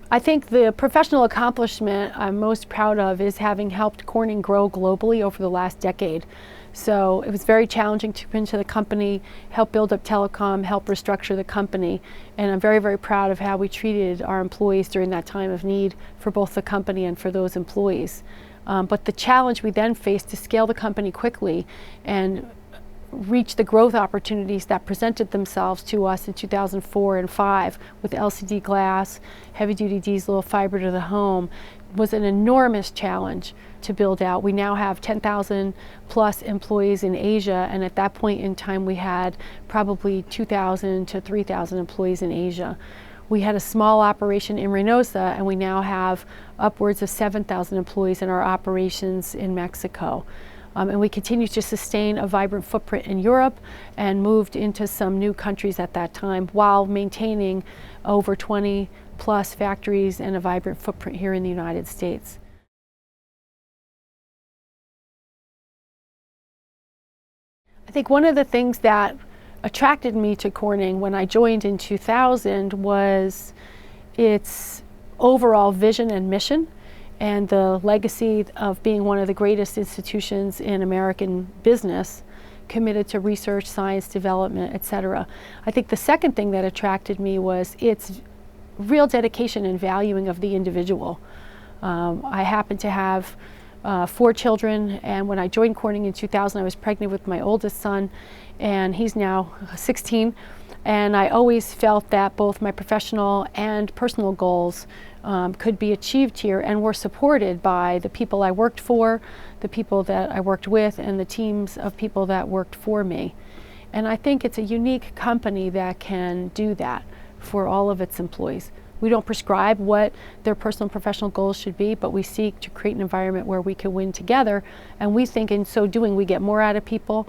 I think the professional accomplishment I'm most proud of is having helped Corning grow globally over the last decade. So it was very challenging to come into the company, help build up telecom, help restructure the company, and I'm very, very proud of how we treated our employees during that time of need for both the company and for those employees. But the challenge we then faced to scale the company quickly and reach the growth opportunities that presented themselves to us in 2004 and 5 with LCD glass, heavy-duty diesel, fiber to the home was an enormous challenge to build out. We now have 10,000 plus employees in Asia, and at that point in time we had probably 2,000 to 3,000 employees in Asia. We had a small operation in Reynosa, and we now have upwards of 7,000 employees in our operations in Mexico. And we continue to sustain a vibrant footprint in Europe and moved into some new countries at that time while maintaining over 20 plus factories and a vibrant footprint here in the United States. I think one of the things that attracted me to Corning when I joined in 2000 was its overall vision and mission, and the legacy of being one of the greatest institutions in American business, committed to research, science, development, etc. I think the second thing that attracted me was its real dedication and valuing of the individual. I happen to have 4 children, and when I joined Corning in 2000, I was pregnant with my oldest son, and he's now 16. And I always felt that both my professional and personal goals could be achieved here and were supported by the people I worked for, the people that I worked with, and the teams of people that worked for me. And I think it's a unique company that can do that for all of its employees. We don't prescribe what their personal and professional goals should be, but we seek to create an environment where we can win together. And we think in so doing, we get more out of people.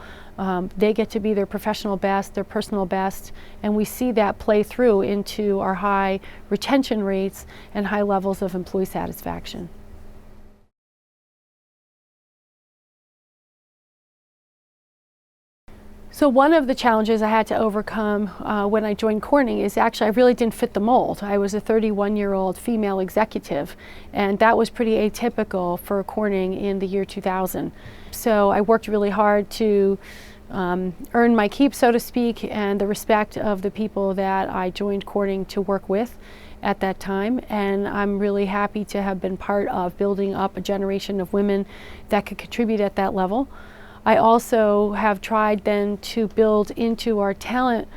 They get to be their professional best, their personal best, and we see that play through into our high retention rates and high levels of employee satisfaction. So one of the challenges I had to overcome when I joined Corning is actually I really didn't fit the mold. I was a 31-year-old female executive, and that was pretty atypical for Corning in the year 2000. So I worked really hard to earn my keep, so to speak, and the respect of the people that I joined Corning to work with at that time, and I'm really happy to have been part of building up a generation of women that could contribute at that level. I also have tried then to build into our talent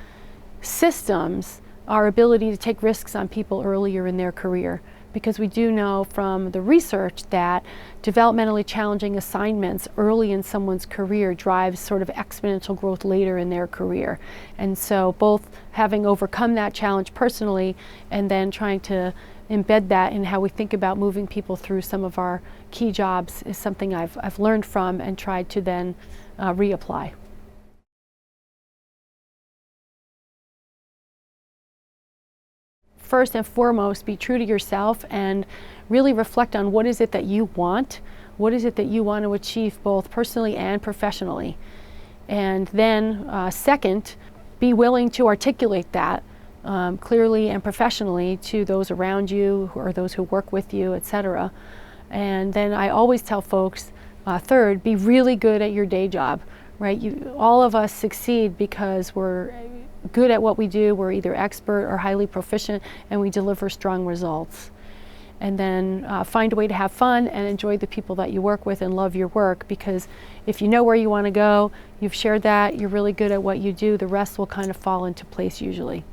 systems our ability to take risks on people earlier in their career, because we do know from the research that developmentally challenging assignments early in someone's career drives sort of exponential growth later in their career. And so both having overcome that challenge personally and then trying to embed that in how we think about moving people through some of our key jobs is something I've learned from and tried to then reapply. First and foremost, be true to yourself and really reflect on what is it that you want, what is it that you want to achieve both personally and professionally. And then second, be willing to articulate that clearly and professionally to those around you or those who work with you, etc. And then I always tell folks, third, be really good at your day job, right? All of us succeed because we're good at what we do, we're either expert or highly proficient, and we deliver strong results. And then find a way to have fun and enjoy the people that you work with and love your work, because if you know where you want to go, you've shared that, you're really good at what you do, the rest will kind of fall into place usually.